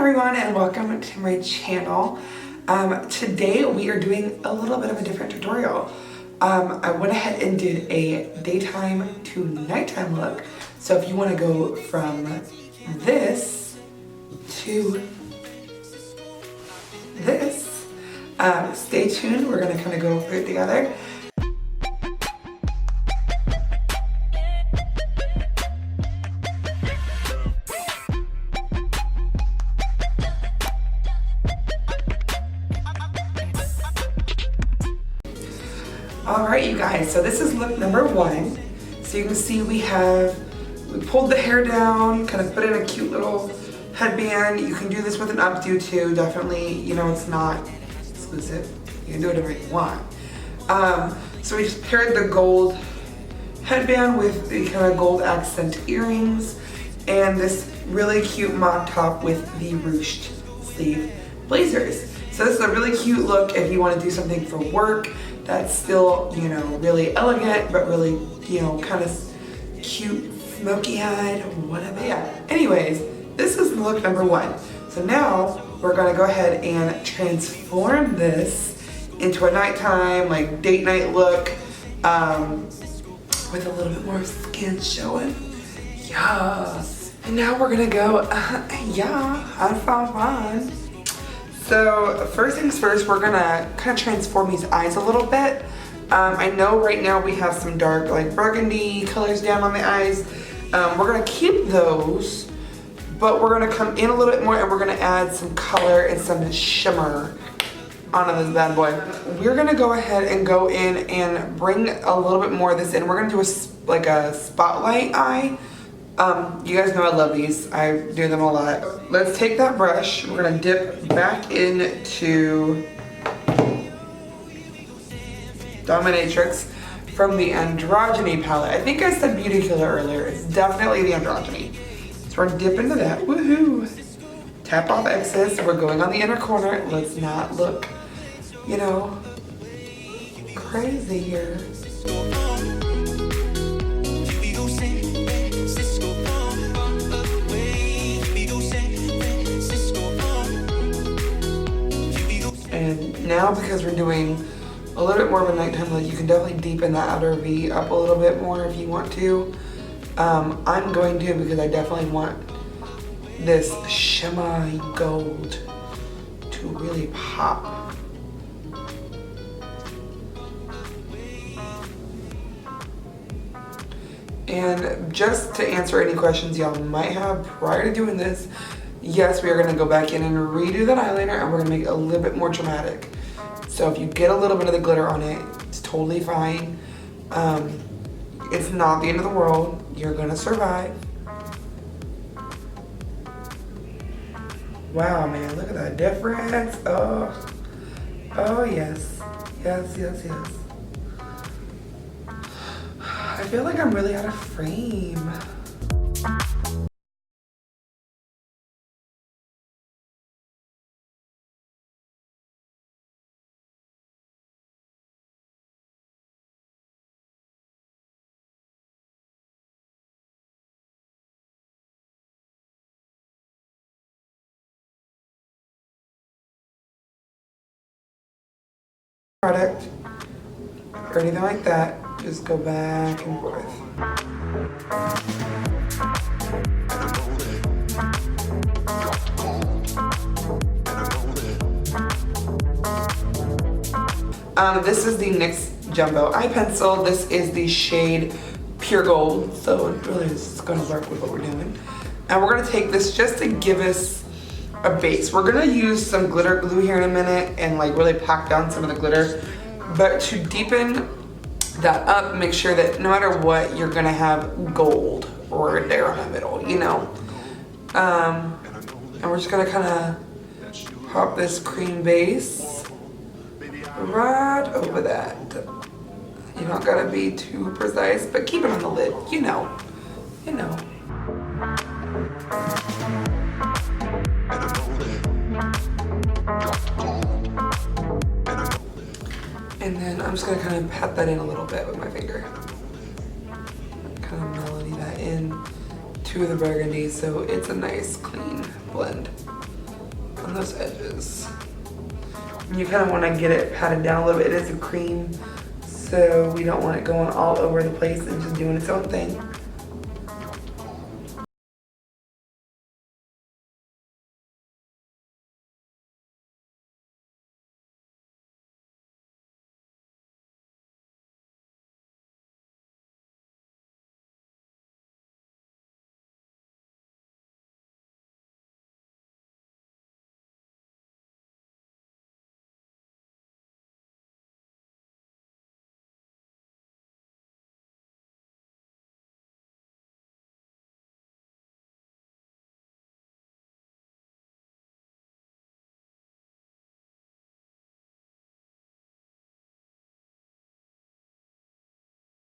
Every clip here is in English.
everyone and welcome to my channel. Today we are doing a little bit of a different tutorial. I went ahead and did a daytime to nighttime look. So if you want to go from this to this, stay tuned. We're going to kind of go through it together. Alright you guys, so this is look number one. So you can see we pulled the hair down, kind of put in a cute little headband. You can do this with an updo too, definitely, you know, it's not exclusive. You can do whatever you want. So we just paired the gold headband with the kind of gold accent earrings and this really cute mop top with the ruched sleeve blazers. So this is a really cute look if you want to do something for work that's still, you know, really elegant, but really, you know, kind of cute, smoky-eyed, whatever. Yeah. Anyways, this is look number one. So now we're gonna go ahead and transform this into a nighttime, like date night look, with a little bit more skin showing. Yes. And now we're gonna go, yeah, have fun. So first things first, we're gonna kind of transform these eyes a little bit. I know right now we have some dark like burgundy colors down on the eyes. We're gonna keep those, but we're gonna come in a little bit more and we're gonna add some color and some shimmer onto this bad boy. We're gonna go ahead and go in and bring a little bit more of this in. We're gonna do like a spotlight eye. You guys know I love these. I do them a lot. Let's take that brush. We're gonna dip back into Dominatrix from the Androgyny palette. I think I said Beauty Killer earlier. It's definitely the Androgyny. So we're gonna dip into that. Woohoo! Tap off excess. We're going on the inner corner. Let's not look, you know, crazy here. And now because we're doing a little bit more of a nighttime look, you can definitely deepen that outer V up a little bit more if you want to. I'm going to because I definitely want this shimmery gold to really pop. And just to answer any questions y'all might have prior to doing this, yes, we are gonna go back in and redo that eyeliner and we're gonna make it a little bit more dramatic. So if you get a little bit of the glitter on it, it's totally fine. It's not the end of the world. You're gonna survive. Wow, man, look at that difference. Oh yes. Yes. I feel like I'm really out of frame. Product or anything like that, just go back and forth. This is the NYX Jumbo Eye Pencil. This is the shade Pure Gold, so it really is gonna work with what we're doing. And we're gonna take this just to give us a base. We're gonna use some glitter glue here in a minute and like really pack down some of the glitter. But to deepen that up, make sure that no matter what, you're gonna have gold or there in the middle, you know? And we're just gonna kinda pop this cream base right over that. You don't gotta be too precise, but keep it on the lid, you know. And then I'm just gonna kind of pat that in a little bit with my finger. Kind of melody that in to the burgundy so it's a nice clean blend. on those edges. And you kind of want to get it patted down a little bit. It is a cream, so we don't want it going all over the place and just doing its own thing.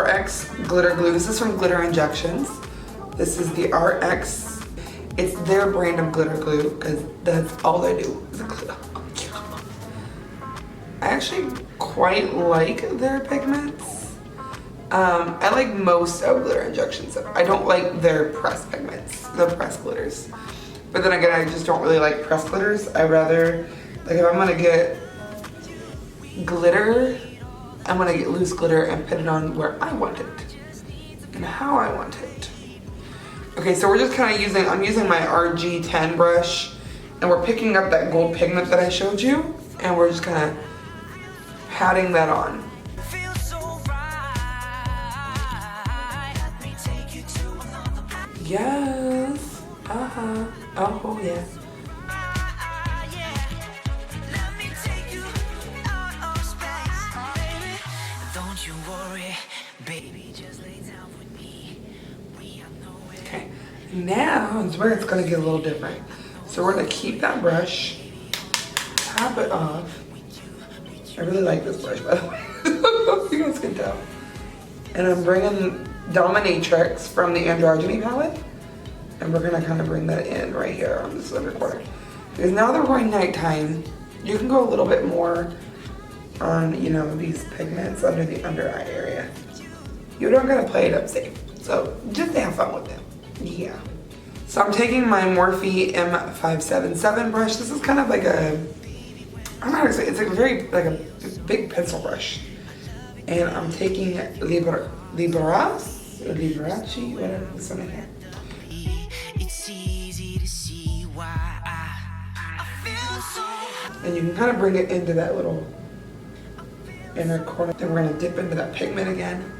RX glitter glue. This is from Glitter Injections. This is the RX. It's their brand of glitter glue because that's all they do is glue. I actually quite like their pigments. I like most of Glitter Injections. I don't like their pressed pigments, the pressed glitters. But then again, I just don't really like pressed glitters. I rather, like if I'm gonna get glitter, I'm gonna get loose glitter and put it on where I want it and how I want it. Okay, so we're just kind of I'm using my RG10 brush, and we're picking up that gold pigment that I showed you, and we're just kind of patting that on. Yes, oh yeah. Okay, now is where it's gonna get a little different. So we're gonna keep that brush, tap it off. I really like this brush, by the way. You guys can tell. And I'm bringing Dominatrix from the Androgyny palette, and we're gonna kind of bring that in right here on this under corner. Because now that we're going nighttime, you can go a little bit more on, you know, these pigments under the under eye area. You don't gotta play it up safe. So just have fun with it. Yeah. So I'm taking my Morphe M577 brush. This is kind of like a, I don't know how to say it. It's like a very, like a big pencil brush. And I'm taking Liberace, whatever this one in here. It's easy to see why I feel so. And you can kind of bring it into that little inner corner. Then we're gonna dip into that pigment again.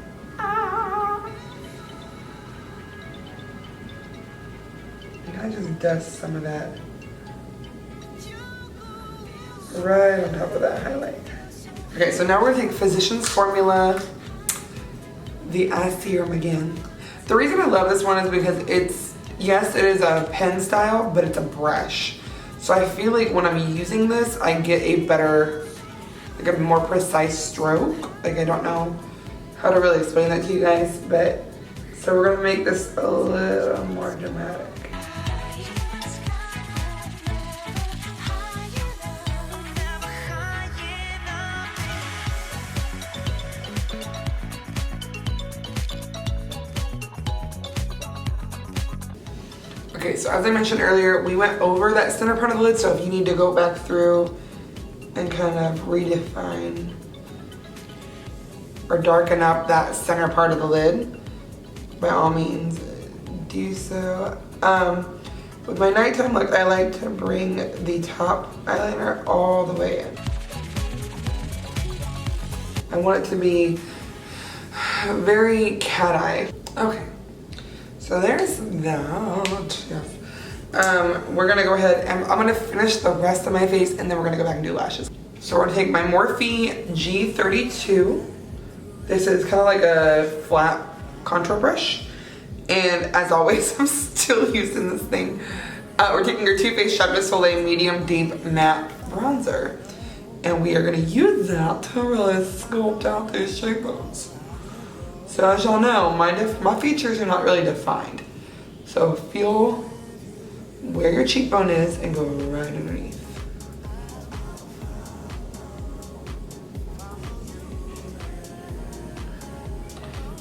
And I just dust some of that right on top of that highlight. Okay, so now we're gonna take Physicians Formula, the eye serum again. The reason I love this one is because it's, yes, it is a pen style, but it's a brush. So I feel like when I'm using this, I get a better, like a more precise stroke. Like I don't know how to really explain that to you guys, but so we're gonna make this a little more dramatic. Okay, so as I mentioned earlier, we went over that center part of the lid, so if you need to go back through and kind of redefine or darken up that center part of the lid, by all means, do so. With my nighttime look, I like to bring the top eyeliner all the way in. I want it to be very cat eye. Okay. So there's that. Yes. We're gonna go ahead and I'm gonna finish the rest of my face, and then we're gonna go back and do lashes. So we're gonna take my Morphe G32. This is kind of like a flat contour brush. And as always, I'm still using this thing. We're taking our Too Faced Chateau Soleil Medium Deep Matte Bronzer. And we are gonna use that to really sculpt out these cheekbones. So as y'all know, my features are not really defined. So feel where your cheekbone is and go right underneath.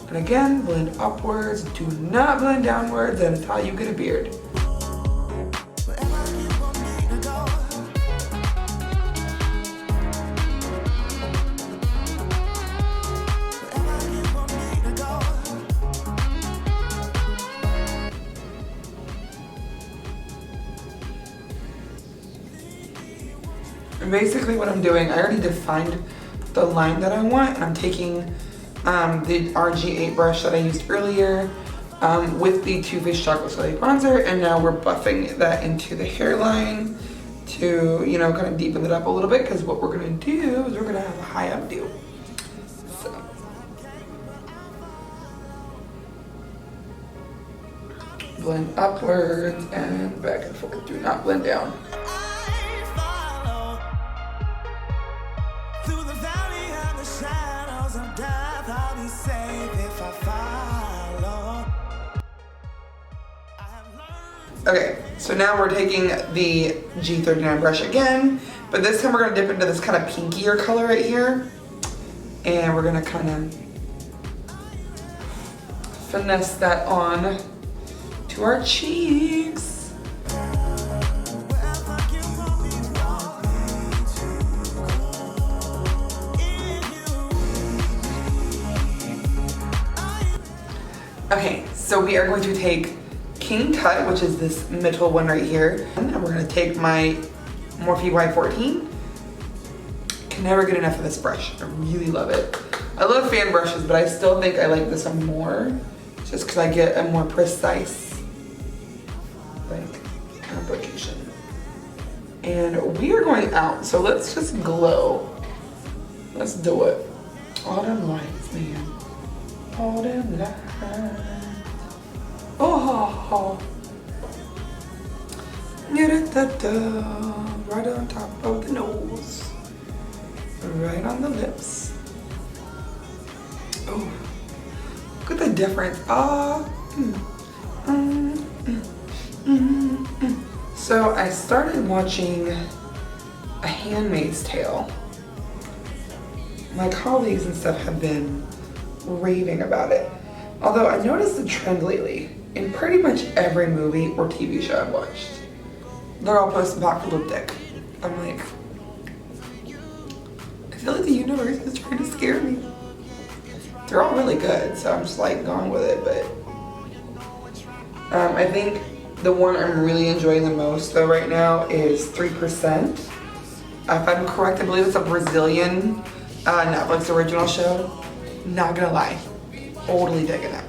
And again, blend upwards. Do not blend downwards. That is how you get a beard. And basically what I'm doing, I already defined the line that I want, and I'm taking the RG8 brush that I used earlier with the Too Faced Chocolate Soleil bronzer, and now we're buffing that into the hairline to, you know, kind of deepen it up a little bit, because what we're gonna do is we're gonna have a high updo. So. Blend upwards and back and forth. Do not blend down. Okay, so now we're taking the G39 brush again, but this time we're gonna dip into this kind of pinkier color right here, and we're gonna kind of finesse that on to our cheeks. Okay, so we are going to take King Tut, which is this middle one right here, and we're gonna take my Morphe Y14. Can never get enough of this brush. I really love it. I love fan brushes, but I still think I like this one more, just because I get a more precise application. And we are going out, so let's just glow. Let's do it. All them lights, man. All them lights. Oh, right on top of the nose, right on the lips. Oh, look at the difference. So I started watching A Handmaid's Tale. My colleagues and stuff have been raving about it. Although I noticed the trend lately in pretty much every movie or TV show I've watched. They're all posting apocalyptic. I'm like, I feel like the universe is trying to scare me. They're all really good, so I'm just like going with it, but I think the one I'm really enjoying the most though right now is 3%. If I'm correct, I believe it's a Brazilian Netflix original show. Not gonna lie, totally digging it.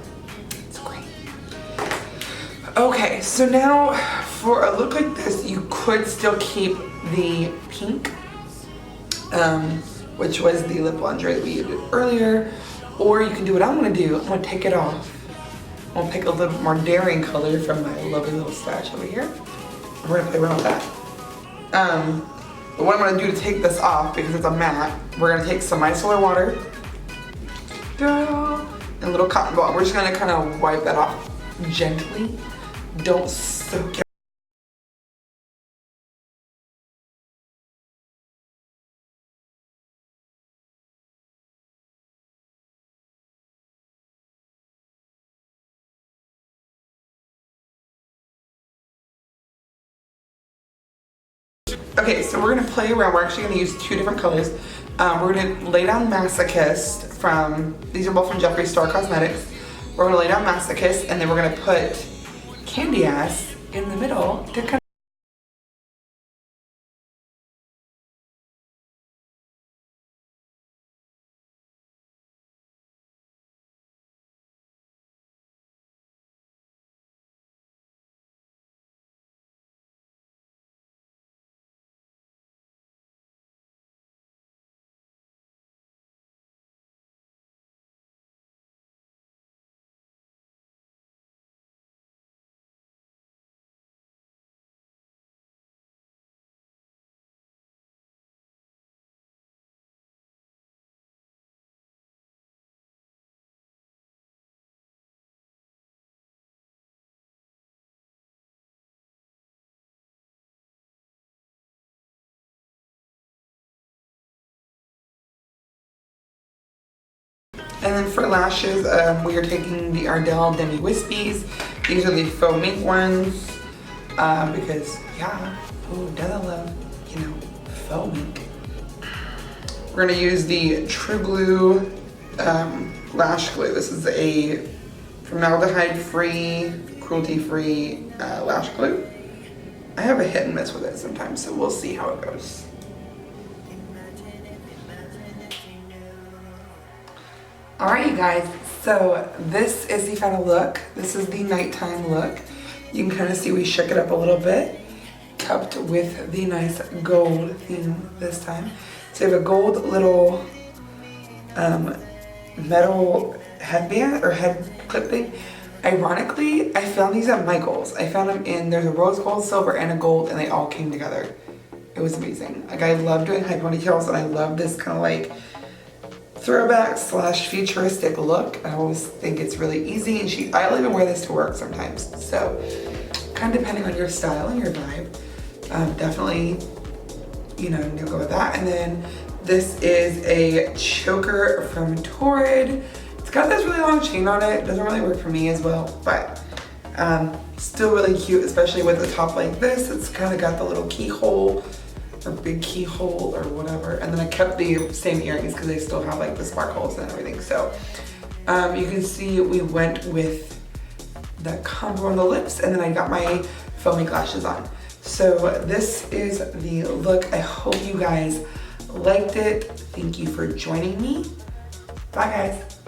It's great. Okay, so now for a look like this, you could still keep the pink, which was the lip blunder that we did earlier, or you can do what I'm gonna do. I'm gonna take it off. I'm gonna pick a little bit more daring color from my lovely little stash over here. We're gonna play around with that. But what I'm gonna do to take this off, because it's a matte, we're gonna take some micellar water and a little cotton ball. We're just gonna kind of wipe that off gently. Don't soak it. Okay, so we're gonna play around. We're actually gonna use two different colors. We're gonna lay down Masochist from, these are both from Jeffree Star Cosmetics. We're gonna lay down Masochist, and then we're gonna put Candy Ass in the middle to kind of. And then for lashes, we are taking the Ardell Demi Wispies. These are the faux mink ones, because yeah, who doesn't love, you know, faux mink? We're gonna use the True Glue lash glue. This is a formaldehyde-free, cruelty-free lash glue. I have a hit and miss with it sometimes, so we'll see how it goes. guys, so this is the final look. This is the nighttime look. You can kind of see we shook it up a little bit, kept with the nice gold theme this time. So you have a gold little metal headband or head clip thing. Ironically, I found these at Michael's. I found them there's a rose gold, silver, and a gold, and they all came together. It was amazing. Like, I love doing high ponytails, and I love this kind of like throwback slash futuristic look. I always think it's really easy, and I'll even wear this to work sometimes. So, kind of depending on your style and your vibe, definitely, you know, go with that. And then this is a choker from Torrid. It's got this really long chain on it. It doesn't really work for me as well, but still really cute, especially with a top like this. It's kind of got the little keyhole or big keyhole or whatever. And then I kept the same earrings because they still have like the sparkles and everything. So you can see we went with that combo on the lips, and then I got my foamy lashes on. So this is the look. I hope you guys liked it. Thank you for joining me. Bye guys.